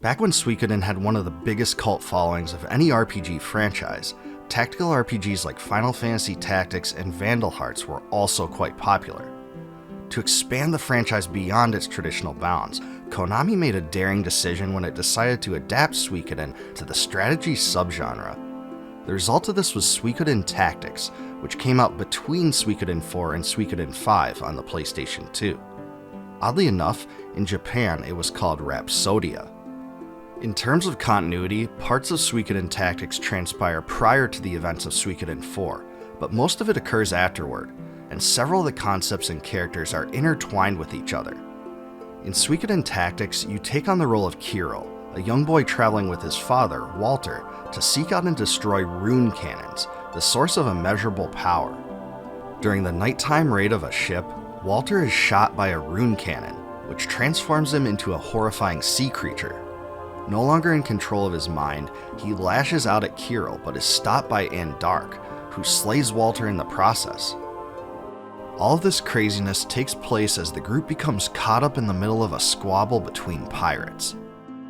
Back when Suikoden had one of the biggest cult followings of any RPG franchise, tactical RPGs like Final Fantasy Tactics and Vandal Hearts were also quite popular. To expand the franchise beyond its traditional bounds, Konami made a daring decision when it decided to adapt Suikoden to the strategy subgenre. The result of this was Suikoden Tactics, which came out between Suikoden 4 and Suikoden 5 on the PlayStation 2. Oddly enough, in Japan it was called Rhapsodia. In terms of continuity, parts of Suikoden Tactics transpire prior to the events of Suikoden 4, but most of it occurs afterward, and several of the concepts and characters are intertwined with each other. In Suikoden Tactics, you take on the role of Kirill, a young boy traveling with his father, Walter, to seek out and destroy rune cannons, the source of immeasurable power. During the nighttime raid of a ship, Walter is shot by a rune cannon, which transforms him into a horrifying sea creature. No longer in control of his mind, he lashes out at Kirill but is stopped by Andark, who slays Walter in the process. All of this craziness takes place as the group becomes caught up in the middle of a squabble between pirates.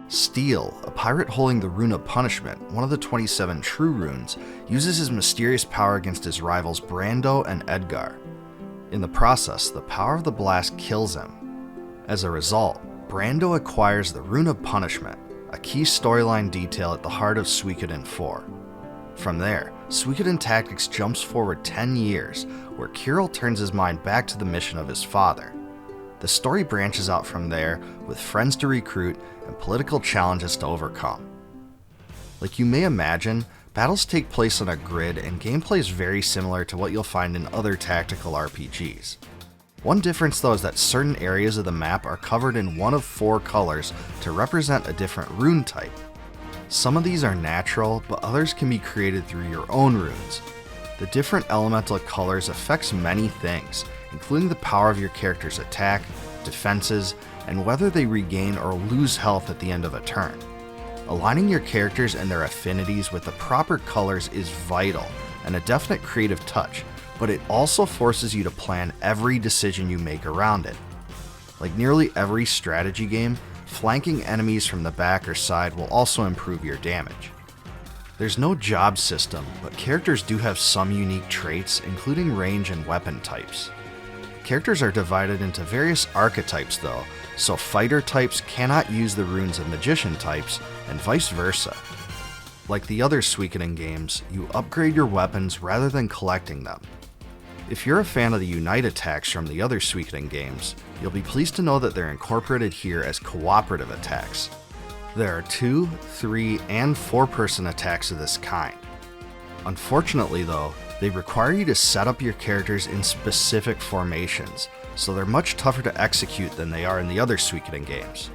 Steel, a pirate holding the Rune of Punishment, one of the 27 true runes, uses his mysterious power against his rivals Brando and Edgar. In the process, the power of the blast kills him. As a result, Brando acquires the Rune of Punishment, a key storyline detail at the heart of Suikoden 4. From there, Suikoden Tactics jumps forward 10 years, where Kirill turns his mind back to the mission of his father. The story branches out from there, with friends to recruit and political challenges to overcome. Like you may imagine, battles take place on a grid and gameplay is very similar to what you'll find in other tactical RPGs. One difference though is that certain areas of the map are covered in one of 4 colors to represent a different rune type. Some of these are natural, but others can be created through your own runes. The different elemental colors affects many things, including the power of your character's attack, defenses, and whether they regain or lose health at the end of a turn. Aligning your characters and their affinities with the proper colors is vital and a definite creative touch, but it also forces you to plan every decision you make around it. Like nearly every strategy game, flanking enemies from the back or side will also improve your damage. There's no job system, but characters do have some unique traits, including range and weapon types. Characters are divided into various archetypes though, so fighter types cannot use the runes of magician types, and vice versa. Like the other Suikoden games, you upgrade your weapons rather than collecting them. If you're a fan of the Unite attacks from the other Suikoden games, you'll be pleased to know that they're incorporated here as cooperative attacks. There are 2, 3, and 4-person attacks of this kind. Unfortunately though, they require you to set up your characters in specific formations, so they're much tougher to execute than they are in the other Suikoden games.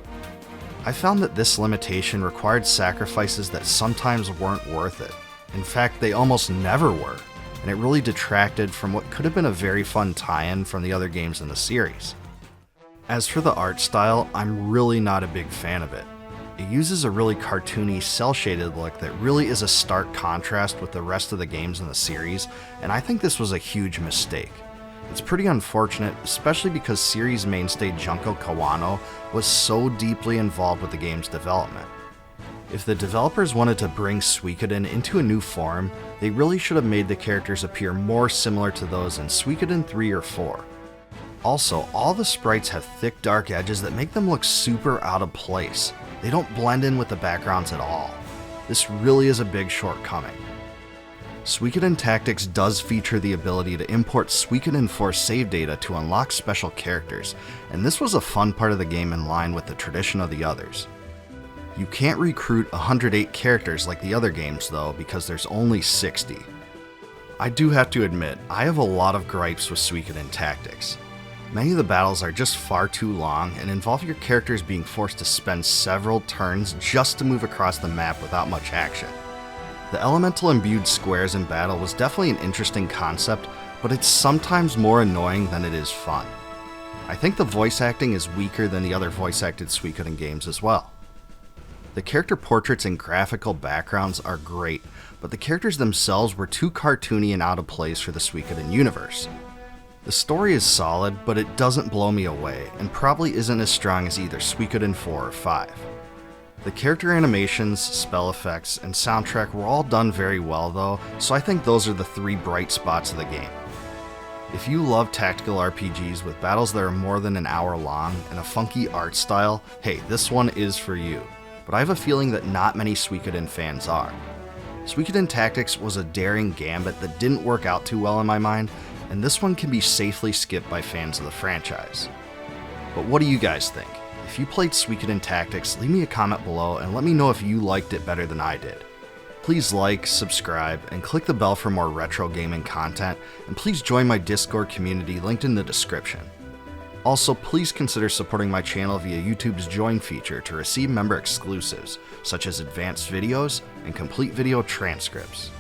I found that this limitation required sacrifices that sometimes weren't worth it. In fact, they almost never were, and it really detracted from what could have been a very fun tie-in from the other games in the series. As for the art style, I'm really not a big fan of it. It uses a really cartoony, cel-shaded look that really is a stark contrast with the rest of the games in the series, and I think this was a huge mistake. It's pretty unfortunate, especially because series mainstay Junko Kawano was so deeply involved with the game's development. If the developers wanted to bring Suikoden into a new form, they really should have made the characters appear more similar to those in Suikoden 3 or 4. Also, all the sprites have thick dark edges that make them look super out of place. They don't blend in with the backgrounds at all. This really is a big shortcoming. Suikoden Tactics does feature the ability to import Suikoden 4 save data to unlock special characters, and this was a fun part of the game in line with the tradition of the others. You can't recruit 108 characters like the other games though, because there's only 60. I do have to admit, I have a lot of gripes with Suikoden Tactics. Many of the battles are just far too long and involve your characters being forced to spend several turns just to move across the map without much action. The elemental imbued squares in battle was definitely an interesting concept, but it's sometimes more annoying than it is fun. I think the voice acting is weaker than the other voice-acted Suikoden games as well. The character portraits and graphical backgrounds are great, but the characters themselves were too cartoony and out of place for the Suikoden universe. The story is solid, but it doesn't blow me away, and probably isn't as strong as either Suikoden 4 or 5. The character animations, spell effects, and soundtrack were all done very well though, so I think those are the 3 bright spots of the game. If you love tactical RPGs with battles that are more than an hour long and a funky art style, hey, this one is for you. But I have a feeling that not many Suikoden fans are. Suikoden Tactics was a daring gambit that didn't work out too well in my mind, and this one can be safely skipped by fans of the franchise. But what do you guys think? If you played Suikoden Tactics, leave me a comment below and let me know if you liked it better than I did. Please like, subscribe, and click the bell for more retro gaming content, and please join my Discord community linked in the description. Also, please consider supporting my channel via YouTube's Join feature to receive member exclusives, such as advanced videos and complete video transcripts.